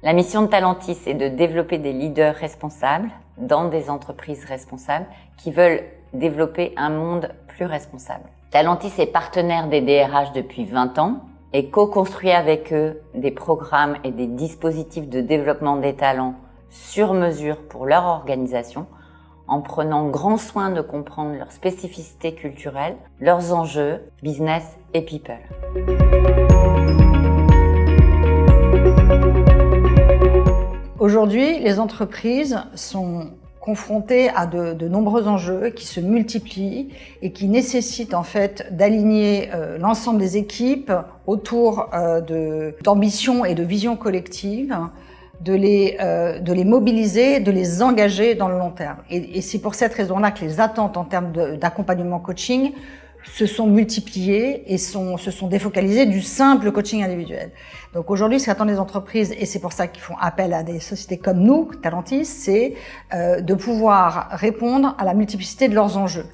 La mission de Talentis est de développer des leaders responsables dans des entreprises responsables qui veulent développer un monde plus responsable. Talentis est partenaire des DRH depuis 20 ans et co-construit avec eux des programmes et des dispositifs de développement des talents sur mesure pour leur organisation, en prenant grand soin de comprendre leurs spécificités culturelles, leurs enjeux, business et people. Aujourd'hui, les entreprises sont confrontées à de nombreux enjeux qui se multiplient et qui nécessitent en fait d'aligner l'ensemble des équipes autour d'ambitions et de visions collectives, de les mobiliser, de les engager dans le long terme. Et c'est pour cette raison-là que les attentes en termes d'accompagnement coaching se sont multipliées et se sont défocalisées du simple coaching individuel. Donc aujourd'hui, ce qu'attendent les entreprises, et c'est pour ça qu'ils font appel à des sociétés comme nous, Talentis, c'est de pouvoir répondre à la multiplicité de leurs enjeux.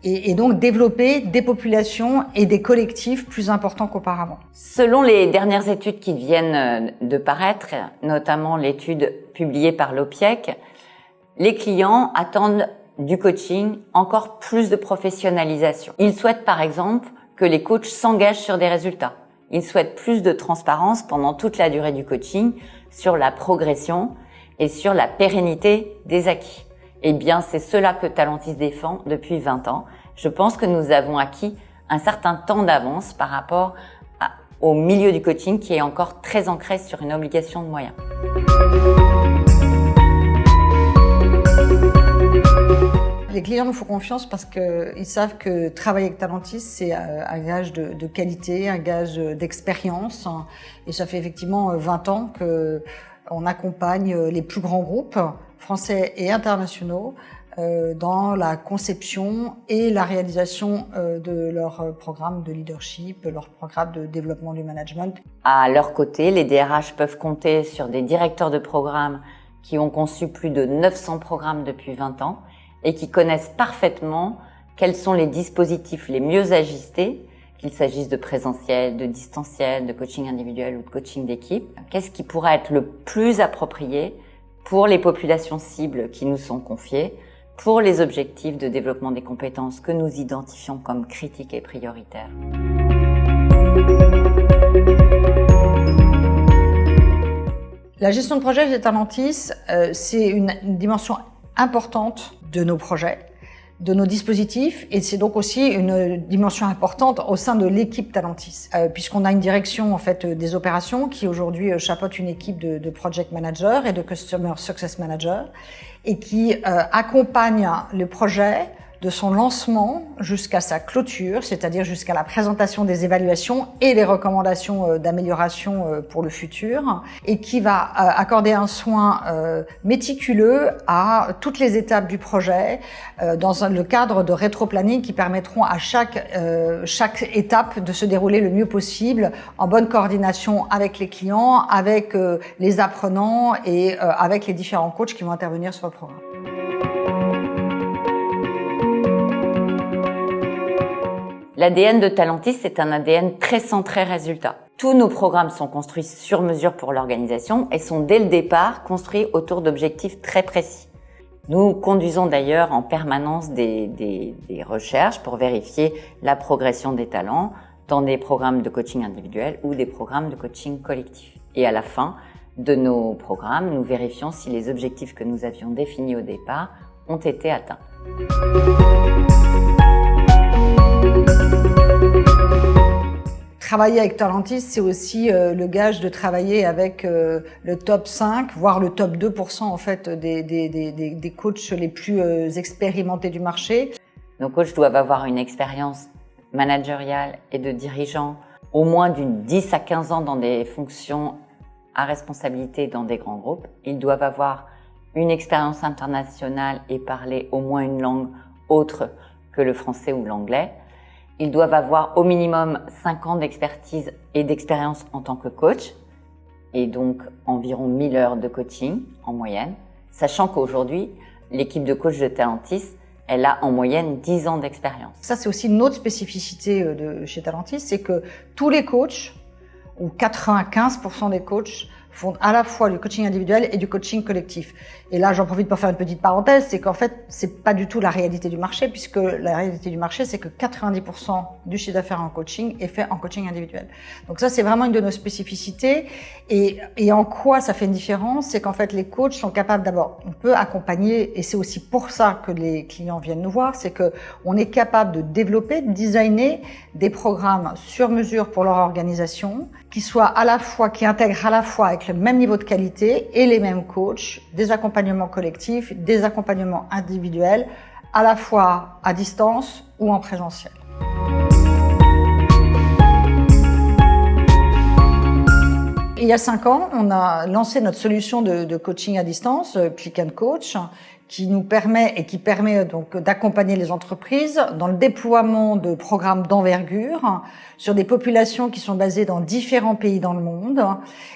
Et donc développer des populations et des collectifs plus importants qu'auparavant. Selon les dernières études qui viennent de paraître, notamment l'étude publiée par l'OPIEC, les clients attendent du coaching encore plus de professionnalisation. Ils souhaitent par exemple que les coachs s'engagent sur des résultats. Ils souhaitent plus de transparence pendant toute la durée du coaching sur la progression et sur la pérennité des acquis. Eh bien, c'est cela que Talentis défend depuis 20 ans. Je pense que nous avons acquis un certain temps d'avance par rapport au milieu du coaching qui est encore très ancré sur une obligation de moyens. Les clients nous font confiance parce qu'ils savent que travailler avec Talentis, c'est un gage de qualité, un gage d'expérience. Et ça fait effectivement 20 ans qu'on accompagne les plus grands groupes français et internationaux dans la conception et la réalisation de leurs programmes de leadership, leurs programmes de développement du management. À leur côté, les DRH peuvent compter sur des directeurs de programmes qui ont conçu plus de 900 programmes depuis 20 ans et qui connaissent parfaitement quels sont les dispositifs les mieux ajustés, qu'il s'agisse de présentiel, de distanciel, de coaching individuel ou de coaching d'équipe. Qu'est-ce qui pourrait être le plus approprié pour les populations cibles qui nous sont confiées, pour les objectifs de développement des compétences que nous identifions comme critiques et prioritaires. La gestion de projet de Talentis, c'est une dimension importante de nos projets, de nos dispositifs, et c'est donc aussi une dimension importante au sein de l'équipe Talentis, puisqu'on a une direction en fait des opérations qui aujourd'hui chapeaute une équipe de project manager et de customer success manager et qui accompagne le projet de son lancement jusqu'à sa clôture, c'est-à-dire jusqu'à la présentation des évaluations et des recommandations d'amélioration pour le futur, et qui va accorder un soin méticuleux à toutes les étapes du projet dans le cadre de rétro-planning qui permettront à chaque étape de se dérouler le mieux possible en bonne coordination avec les clients, avec les apprenants et avec les différents coachs qui vont intervenir sur le programme. L'ADN de Talentis, c'est un ADN très centré résultat. Tous nos programmes sont construits sur mesure pour l'organisation et sont dès le départ construits autour d'objectifs très précis. Nous conduisons d'ailleurs en permanence des recherches pour vérifier la progression des talents dans des programmes de coaching individuel ou des programmes de coaching collectif. Et à la fin de nos programmes, nous vérifions si les objectifs que nous avions définis au départ ont été atteints. Travailler avec Talentis, c'est aussi le gage de travailler avec le top 5, voire le top 2% en fait des coachs les plus expérimentés du marché. Nos coachs doivent avoir une expérience managériale et de dirigeant au moins d'une 10 à 15 ans dans des fonctions à responsabilité dans des grands groupes. Ils doivent avoir une expérience internationale et parler au moins une langue autre que le français ou l'anglais. Ils doivent avoir au minimum 5 ans d'expertise et d'expérience en tant que coach, et donc environ 1000 heures de coaching en moyenne, sachant qu'aujourd'hui, l'équipe de coach de Talentis, elle a en moyenne 10 ans d'expérience. Ça, c'est aussi une autre spécificité chez Talentis, c'est que tous les coachs, ou 95% des coachs, font à la fois du coaching individuel et du coaching collectif. Et là, j'en profite pour faire une petite parenthèse, c'est qu'en fait, c'est pas du tout la réalité du marché, puisque la réalité du marché, c'est que 90% du chiffre d'affaires en coaching est fait en coaching individuel. Donc ça, c'est vraiment une de nos spécificités. Et en quoi ça fait une différence, c'est qu'en fait, les coachs sont capables d'abord, on peut accompagner, et c'est aussi pour ça que les clients viennent nous voir, c'est que on est capable de développer, de designer des programmes sur mesure pour leur organisation, qui intègrent à la fois avec le même niveau de qualité et les mêmes coachs, des accompagnements collectifs, des accompagnements individuels, à la fois à distance ou en présentiel. Il y a 5 ans, on a lancé notre solution de coaching à distance, Click & Coach, qui nous permet et qui permet donc d'accompagner les entreprises dans le déploiement de programmes d'envergure sur des populations qui sont basées dans différents pays dans le monde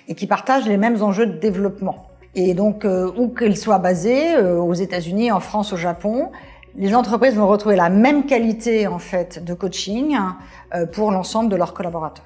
et qui partagent les mêmes enjeux de développement. Et donc, où qu'elles soient basées, aux États-Unis, en France, au Japon, les entreprises vont retrouver la même qualité en fait de coaching pour l'ensemble de leurs collaborateurs.